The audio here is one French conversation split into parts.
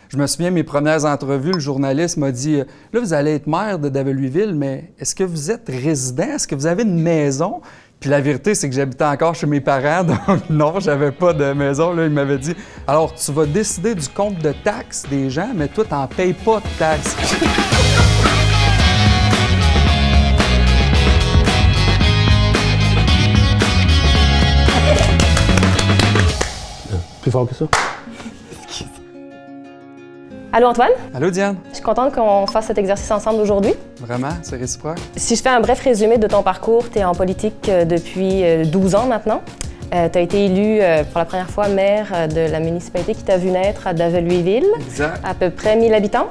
Je me souviens, mes premières entrevues, le journaliste m'a dit « Là, vous allez être maire de Daveluiville, mais est-ce que vous êtes résident? Est-ce que vous avez une maison? » Puis la vérité, c'est que j'habitais encore chez mes parents, donc non, j'avais pas de maison. Là, il m'avait dit « Alors, tu vas décider du compte de taxes des gens, mais toi, t'en payes pas de taxes. » Plus fort que ça. Allô Antoine? Allô Diane? Je suis contente qu'on fasse cet exercice ensemble aujourd'hui. Vraiment? C'est réciproque? Si je fais un bref résumé de ton parcours, tu es en politique depuis 12 ans maintenant. Tu as été élu pour la première fois maire de la municipalité qui t'a vu naître à Daveluiville, Exact. à peu près 1000 habitants.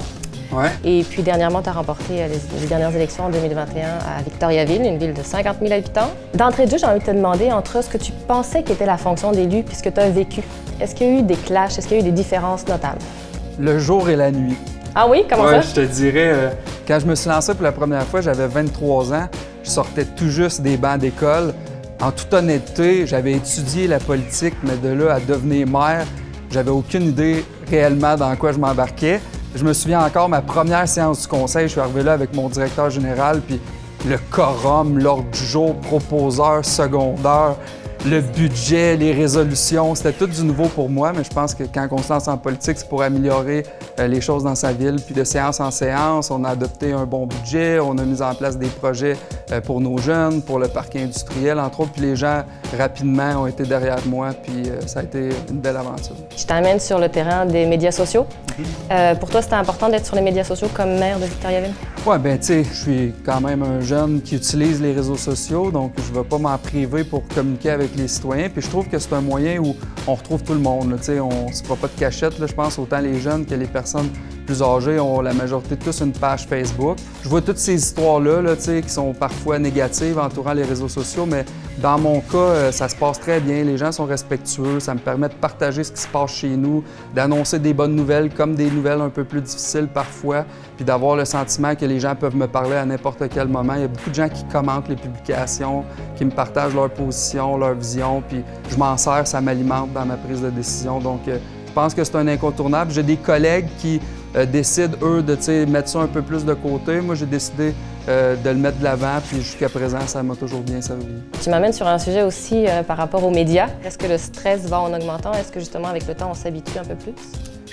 Ouais. Et puis dernièrement, tu as remporté les dernières élections en 2021 à Victoriaville, une ville de 50 000 habitants. D'entrée de jeu, j'ai envie de te demander entre ce que tu pensais qu'était la fonction d'élu puis ce que tu as vécu. Est-ce qu'il y a eu des clashs? Est-ce qu'il y a eu des différences notables? Le jour et la nuit. Ah oui? Comment Ouais, ça? je te dirais, quand je me suis lancé pour la première fois, j'avais 23 ans. Je sortais tout juste des bancs d'école. En toute honnêteté, j'avais étudié la politique, mais de là à devenir maire, j'avais aucune idée réellement dans quoi je m'embarquais. Je me souviens encore, ma première séance du conseil, je suis arrivé là avec mon directeur général, puis le quorum, l'ordre du jour, proposeur, secondeur, le budget, les résolutions, c'était tout du nouveau pour moi, mais je pense que quand on se lance en politique, c'est pour améliorer les choses dans sa ville. Puis de séance en séance, on a adopté un bon budget, on a mis en place des projets pour nos jeunes, pour le parc industriel, entre autres. Puis les gens, rapidement, ont été derrière moi, puis ça a été une belle aventure. Je t'amène sur le terrain des médias sociaux. Pour toi, c'était important d'être sur les médias sociaux comme maire de Victoriaville? Oui, bien, tu sais, je suis quand même un jeune qui utilise les réseaux sociaux, donc je ne vais pas m'en priver pour communiquer avec les citoyens. Puis je trouve que c'est un moyen où on retrouve tout le monde. Tu sais, on ne se fera pas de cachette, là, je pense, autant les jeunes que les personnes plus âgées ont la majorité de tous une page Facebook. Je vois toutes ces histoires-là, là, tu sais, qui sont parfois négatives entourant les réseaux sociaux, mais dans mon cas, ça se passe très bien. Les gens sont respectueux, ça me permet de partager ce qui se passe chez nous, d'annoncer des bonnes nouvelles comme des nouvelles un peu plus difficiles parfois, puis d'avoir le sentiment que les gens peuvent me parler à n'importe quel moment. Il y a beaucoup de gens qui commentent les publications, qui me partagent leur position, leur vision, puis je m'en sers, ça m'alimente dans ma prise de décision. Donc, je pense que c'est un incontournable. J'ai des collègues qui décident, eux, de mettre ça un peu plus de côté. Moi, j'ai décidé de le mettre de l'avant, puis jusqu'à présent, ça m'a toujours bien servi. Tu m'amènes sur un sujet aussi par rapport aux médias. Est-ce que le stress va en augmentant? Est-ce que justement, avec le temps, on s'habitue un peu plus?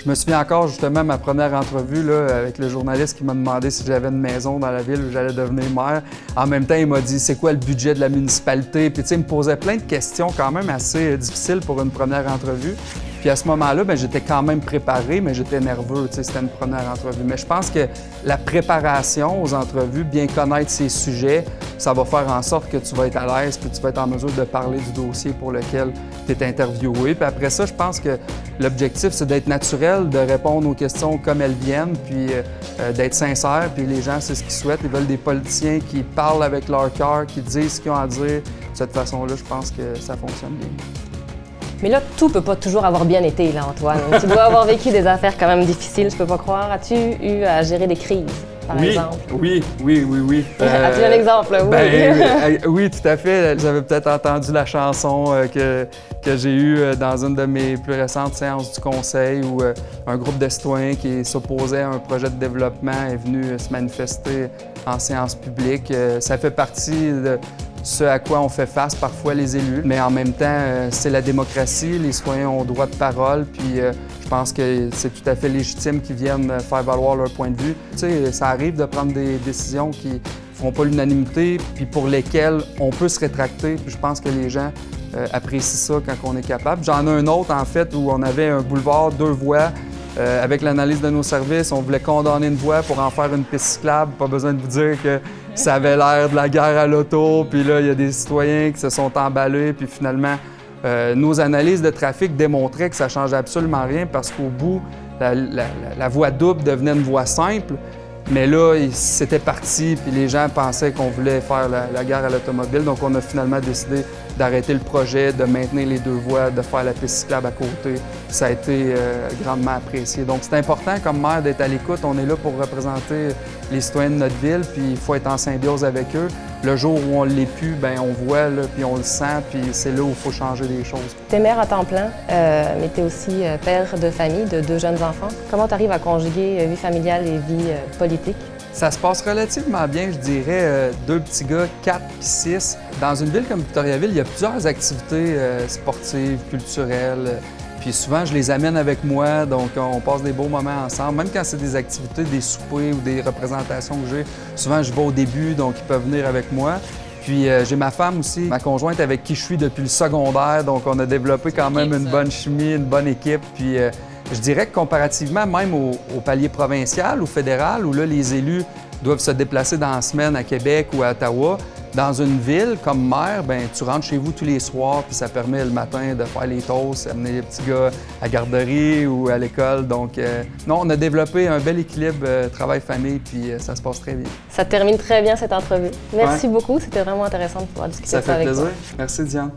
Je me souviens encore justement ma première entrevue là, avec le journaliste qui m'a demandé si j'avais une maison dans la ville où j'allais devenir maire. En même temps, il m'a dit c'est quoi le budget de la municipalité. Puis tu sais, il me posait plein de questions quand même assez difficiles pour une première entrevue. Puis à ce moment-là, bien, j'étais quand même préparé, mais j'étais nerveux. Tu sais, c'était une première entrevue. Mais je pense que la préparation aux entrevues, bien connaître ces sujets, ça va faire en sorte que tu vas être à l'aise puis tu vas être en mesure de parler du dossier pour lequel tu es interviewé. Puis après ça, je pense que l'objectif, c'est d'être naturel, de répondre aux questions comme elles viennent, puis d'être sincère. Puis les gens, c'est ce qu'ils souhaitent. Ils veulent des politiciens qui parlent avec leur cœur, qui disent ce qu'ils ont à dire. De cette façon-là, je pense que ça fonctionne bien. Mais là, tout peut pas toujours avoir bien été, là, Antoine. Tu dois avoir vécu des affaires quand même difficiles, je peux pas croire. As-tu eu à gérer des crises, par exemple? Oui. As-tu un exemple? Oui. Oui, tout à fait. Vous avez peut-être entendu la chanson que j'ai eue dans une de mes plus récentes séances du conseil où un groupe de citoyens qui s'opposait à un projet de développement est venu se manifester en séance publique. Ça fait partie de ce à quoi on fait face parfois les élus. Mais en même temps, c'est la démocratie, les citoyens ont droit de parole, puis je pense que c'est tout à fait légitime qu'ils viennent faire valoir leur point de vue. Tu sais, ça arrive de prendre des décisions qui ne feront pas l'unanimité, puis pour lesquelles on peut se rétracter, puis je pense que les gens apprécient ça quand on est capable. J'en ai un autre, en fait, où on avait un boulevard, 2 voies. Avec l'analyse de nos services, on voulait condamner une voie pour en faire une piste cyclable. Pas besoin de vous dire que ça avait l'air de la guerre à l'auto. Puis là, il y a des citoyens qui se sont emballés. Puis finalement, nos analyses de trafic démontraient que ça ne changeait absolument rien parce qu'au bout, la voie double devenait une voie simple. Mais là, c'était parti, puis les gens pensaient qu'on voulait faire la guerre à l'automobile. Donc, on a finalement décidé d'arrêter le projet, de maintenir les 2 voies, de faire la piste cyclable à côté. Ça a été grandement apprécié. Donc c'est important comme maire d'être à l'écoute. On est là pour représenter les citoyens de notre ville, puis il faut être en symbiose avec eux. Le jour où on ne l'est plus, bien, on voit, là, puis on le sent, puis c'est là où il faut changer des choses. Tu es mère à temps plein, mais tu es aussi père de famille, de 2 jeunes enfants. Comment tu arrives à conjuguer vie familiale et vie politique? Ça se passe relativement bien, je dirais, 2 petits gars, 4 puis 6. Dans une ville comme Victoriaville, il y a plusieurs activités sportives, culturelles. Puis souvent, je les amène avec moi, donc on passe des beaux moments ensemble. Même quand c'est des activités, des soupers ou des représentations que j'ai, souvent je vais au début, donc ils peuvent venir avec moi. Puis j'ai ma femme aussi, ma conjointe avec qui je suis depuis le secondaire, donc on a développé quand même une bonne chimie, une bonne équipe. Puis je dirais que comparativement même au palier provincial ou fédéral, où là les élus doivent se déplacer dans la semaine à Québec ou à Ottawa, dans une ville comme maire, bien, tu rentres chez vous tous les soirs, puis ça permet le matin de faire les toasts, amener les petits gars à la garderie ou à l'école. Donc, non, on a développé un bel équilibre travail-famille, puis ça se passe très bien. Ça termine très bien cette entrevue. Merci beaucoup, c'était vraiment intéressant de pouvoir discuter ça de ça avec toi. Ça fait plaisir. Merci, Diane.